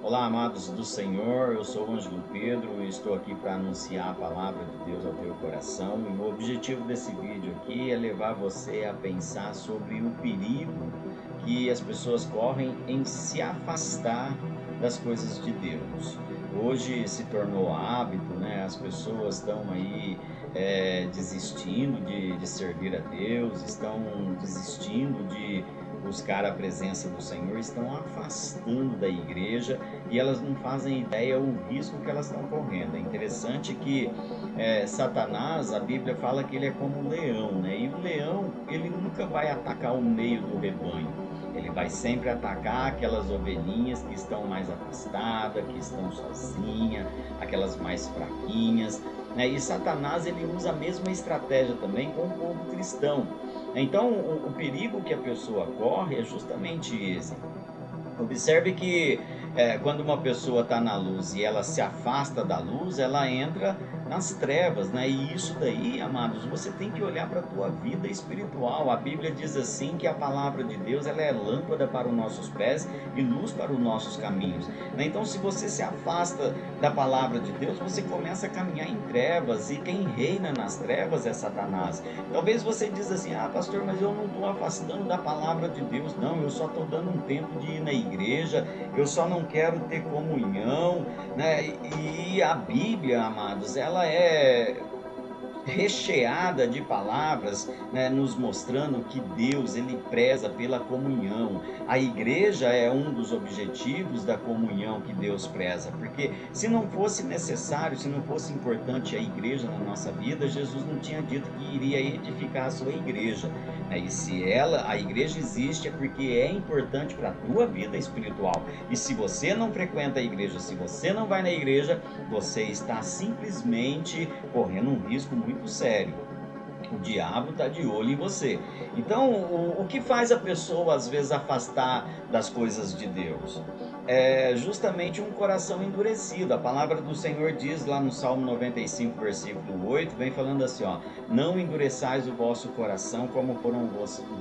Olá, amados do Senhor, eu sou o Ângelo Pedro e estou aqui para anunciar a palavra de Deus ao teu coração. E o objetivo desse vídeo aqui é levar você a pensar sobre o perigo que as pessoas correm em se afastar das coisas de Deus. Hoje se tornou hábito, né? As pessoas estão aí desistindo de servir a Deus, estão desistindo de buscar a presença do Senhor, estão afastando da igreja e elas não fazem ideia o risco que elas estão correndo. É interessante que Satanás, a Bíblia fala que ele é como um leão, né? E o leão, ele nunca vai atacar o meio do rebanho. Ele vai sempre atacar aquelas ovelhinhas que estão mais afastadas, que estão sozinhas, aquelas mais fraquinhas, né? E Satanás, ele usa a mesma estratégia também com o povo cristão. Então, o perigo que a pessoa corre é justamente esse. Observe que quando uma pessoa está na luz e ela se afasta da luz, ela entra nas trevas, né? E isso daí, amados, você tem que olhar para a tua vida espiritual. A Bíblia diz assim que a palavra de Deus ela é lâmpada para os nossos pés e luz para os nossos caminhos, né? Então, se você se afasta da palavra de Deus, você começa a caminhar em trevas e quem reina nas trevas é Satanás. Talvez você diz assim, pastor, mas eu não estou afastando da palavra de Deus, não, eu só estou dando um tempo de ir na igreja, eu só não quero ter comunhão, né? E a Bíblia, amados, ela é recheada de palavras, né, nos mostrando que Deus ele preza pela comunhão. A igreja é um dos objetivos da comunhão que Deus preza, porque se não fosse necessário, se não fosse importante a igreja na nossa vida, Jesus não tinha dito que iria edificar a sua igreja, né? E se a igreja existe é porque é importante para a tua vida espiritual. E se você não frequenta a igreja, se você não vai na igreja, você está simplesmente correndo um risco muito sério. O diabo está de olho em você. Então, o que faz a pessoa às vezes afastar das coisas de Deus? É justamente um coração endurecido. A palavra do Senhor diz lá no Salmo 95, versículo 8, vem falando assim, ó: não endureçais o vosso coração como foram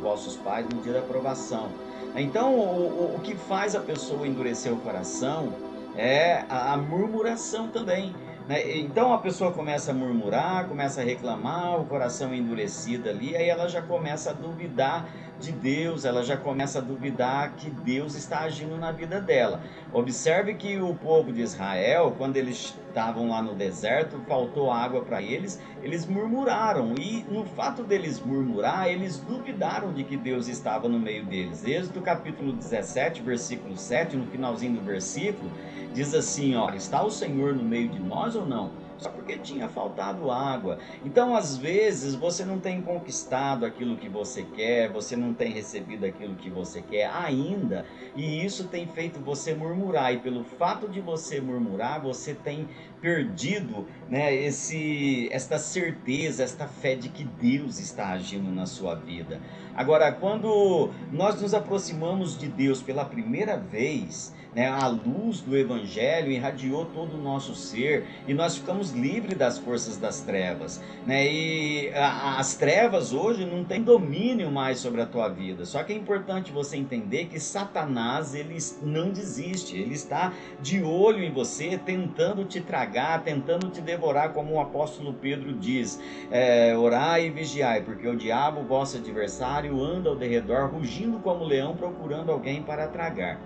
vossos pais no dia da provação. Então, o que faz a pessoa endurecer o coração é a murmuração também, né? Então a pessoa começa a murmurar, começa a reclamar, o coração endurecido ali, aí ela já começa a duvidar de Deus, ela já começa a duvidar que Deus está agindo na vida dela. Observe que o povo de Israel, quando eles estavam lá no deserto, faltou água para eles, eles murmuraram, e no fato deles murmurar, eles duvidaram de que Deus estava no meio deles. Êxodo capítulo 17, versículo 7, no finalzinho do versículo, diz assim, ó: está o Senhor no meio de nós ou não? Só porque tinha faltado água. Então, às vezes, você não tem conquistado aquilo que você quer, você não tem recebido aquilo que você quer ainda, e isso tem feito você murmurar, e pelo fato de você murmurar, você tem perdido, né, esta certeza, esta fé de que Deus está agindo na sua vida. Agora, quando nós nos aproximamos de Deus pela primeira vez, né, a luz do Evangelho irradiou todo o nosso ser e nós ficamos livres das forças das trevas, né? E as trevas hoje não têm domínio mais sobre a tua vida. Só que é importante você entender que Satanás ele não desiste, ele está de olho em você, tentando te tragar, tentando te devorar, como o apóstolo Pedro diz: orai e vigiai, porque o diabo, vosso adversário, anda ao derredor, rugindo como leão, procurando alguém para tragar.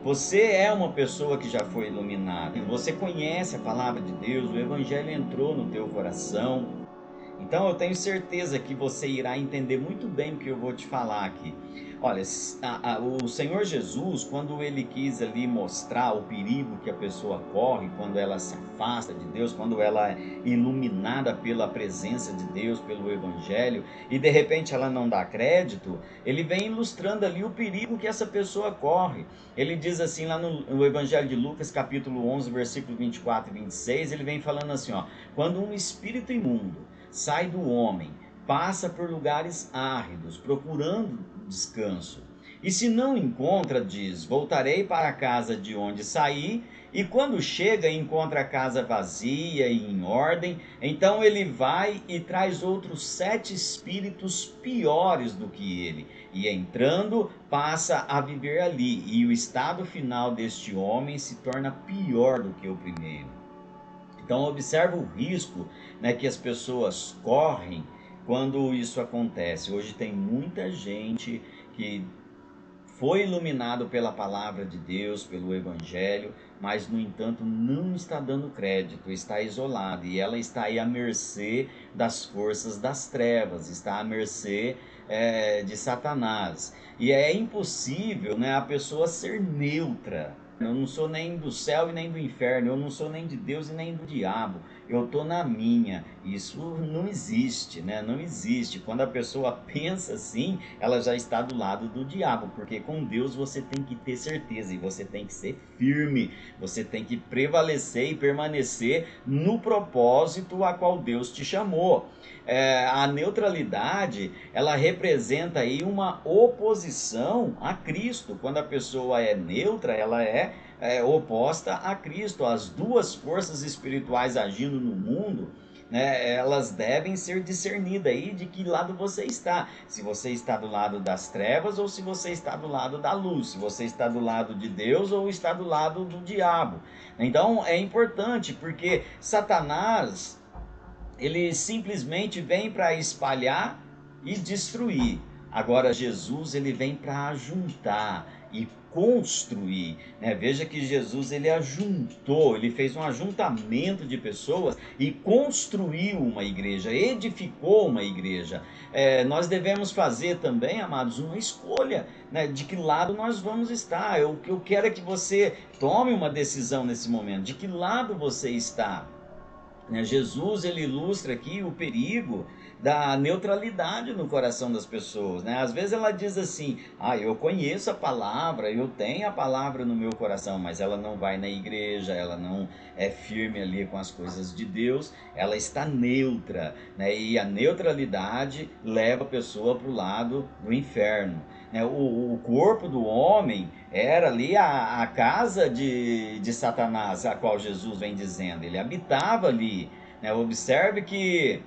Você é uma pessoa que já foi iluminada, você conhece a palavra de Deus, o Evangelho entrou no teu coração. Então eu tenho certeza que você irá entender muito bem o que eu vou te falar aqui. Olha, o Senhor Jesus, quando ele quis ali mostrar o perigo que a pessoa corre quando ela se afasta de Deus, quando ela é iluminada pela presença de Deus, pelo Evangelho, e de repente ela não dá crédito, ele vem ilustrando ali o perigo que essa pessoa corre. Ele diz assim lá no Evangelho de Lucas, capítulo 11, versículo 24 e 26, ele vem falando assim, ó: quando um espírito imundo sai do homem, passa por lugares áridos, procurando descanso, E se não encontra, diz: voltarei para a casa de onde saí. E quando chega, encontra a casa vazia e em ordem. Então ele vai e traz outros 7 espíritos piores do que ele. E entrando, passa a viver ali. E o estado final deste homem se torna pior do que o primeiro. Então observa o risco, né, que as pessoas correm quando isso acontece. Hoje tem muita gente que foi iluminado pela palavra de Deus, pelo Evangelho, mas no entanto não está dando crédito, está isolado e ela está aí à mercê das forças das trevas, está à mercê de Satanás. E é impossível, né, a pessoa ser neutra. Eu não sou nem do céu e nem do inferno, eu não sou nem de Deus e nem do diabo, eu estou na minha. Isso não existe, né? Não existe. Quando a pessoa pensa assim, ela já está do lado do diabo, porque com Deus você tem que ter certeza e você tem que ser firme, você tem que prevalecer e permanecer no propósito a qual Deus te chamou. A neutralidade, ela representa aí uma oposição a Cristo. Quando a pessoa é neutra, ela é oposta a Cristo. As duas forças espirituais agindo no mundo, né, elas devem ser discernidas aí de que lado você está. Se você está do lado das trevas ou se você está do lado da luz. Se você está do lado de Deus ou está do lado do diabo. Então é importante porque Satanás, ele simplesmente vem para espalhar e destruir. Agora Jesus, ele vem para ajuntar e construir, né? Veja que Jesus, ele ajuntou, ele fez um ajuntamento de pessoas e construiu uma igreja, edificou uma igreja. Nós devemos fazer também, amados, uma escolha, né, de que lado nós vamos estar. O que eu quero é que você tome uma decisão nesse momento, de que lado você está. Jesus, ele ilustra aqui o perigo da neutralidade no coração das pessoas, né? Às vezes ela diz assim: eu conheço a palavra, eu tenho a palavra no meu coração, mas ela não vai na igreja, ela não é firme ali com as coisas de Deus, ela está neutra, né? E a neutralidade leva a pessoa para o lado do inferno, né? O corpo do homem era ali a casa de Satanás, a qual Jesus vem dizendo. Ele habitava ali, né? Observe que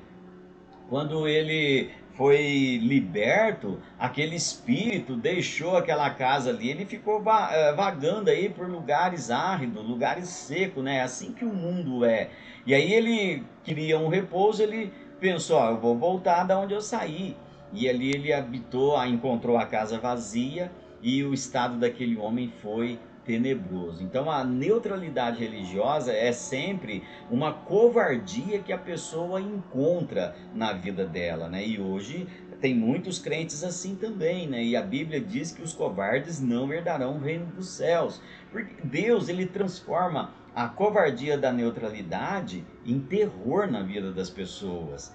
quando ele foi liberto, aquele espírito deixou aquela casa ali, ele ficou vagando aí por lugares áridos, lugares secos, né? Assim que o mundo é. E aí ele queria um repouso, ele pensou: eu vou voltar da onde eu saí. E ali ele habitou, encontrou a casa vazia e o estado daquele homem foi tenebroso. Então a neutralidade religiosa é sempre uma covardia que a pessoa encontra na vida dela, né? E hoje tem muitos crentes assim também, né? E a Bíblia diz que os covardes não herdarão o reino dos céus. Porque Deus, ele transforma a covardia da neutralidade em terror na vida das pessoas.